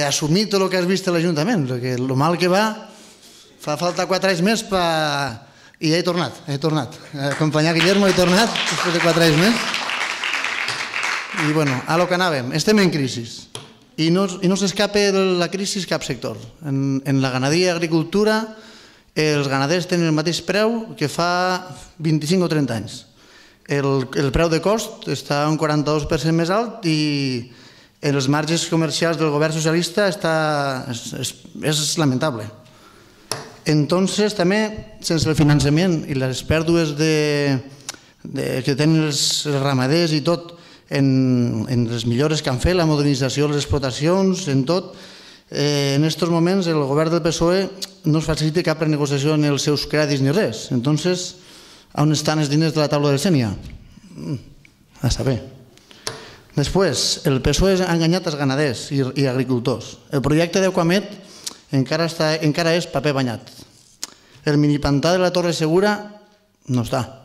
assumir tot el que has vist a l'Ajuntament, perquè el mal que va, fa falta 4 anys més i ja he tornat. Acompanyar Guillermo he tornat després de 4 anys més. I bueno, a lo que anàvem, estem en crisi i no s'escapa de la crisi cap sector. En la ganaderia i agricultura els ganaders tenen el mateix preu que fa 25 o 30 anys. El preu de cost està un 42% més alt i els marges comercials del govern socialista és lamentable. Entonces, també, sense el finançament i les pèrdues que tenen els ramaders i tot, en les millores que han fet, la modernització de les explotacions, en tot, en aquests moments el govern del PSOE no es facilita cap renegociació en els seus crèdits ni res. Entonces, on estan els diners de la taula del Sénia? A saber. Després, el PSOE ha enganyat els ganaders i agricultors. El projecte d'Aquamed encara és paper banyat. El minipantà de la Torre Segura no està.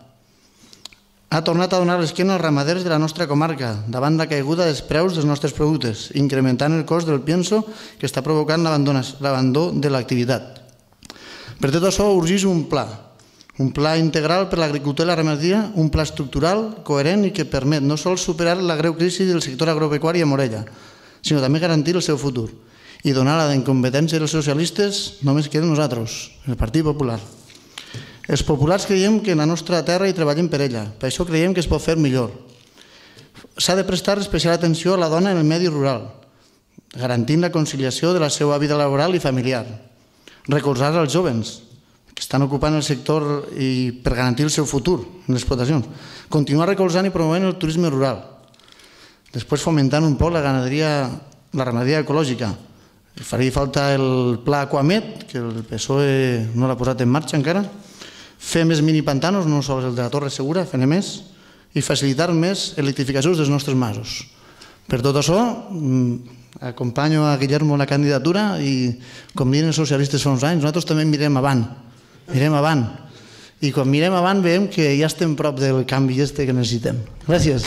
Ha tornat a donar l'esquena als ramaders de la nostra comarca davant la caiguda dels preus dels nostres productes, incrementant el cost del pienso que està provocant l'abandó de l'activitat. Per tot això urgeix un pla integral per l'agricultura i la ramaderia, un pla estructural, coherent i que permet no sols superar la greu crisi del sector agropecuari a Morella, sinó també garantir el seu futur. I donar la d'incompetència dels socialistes només queda nosaltres, el Partit Popular. Els populars creiem que en la nostra terra hi treballem per ella, per això creiem que es pot fer millor. S'ha de prestar especial atenció a la dona en el medi rural, garantint la conciliació de la seva vida laboral i familiar. Recolzar els joves que estan ocupant el sector i per garantir el seu futur en les explotacions. Continuar recolzant i promovent el turisme rural. Després fomentant un poc la ramaderia ecològica. Faria falta el pla Aquamed, que el PSOE no l'ha posat en marxa encara. Fer més minipantanos, no sols el de la Torre Segura, fer-ne més, i facilitar més electrificacions dels nostres masos. Per tot això, acompanyo a Guillermo en la candidatura i, com diuen els socialistes fa uns anys, nosaltres també mirem avant. I quan mirem avant veiem que ja estem prop del canvi que necessitem. Gràcies.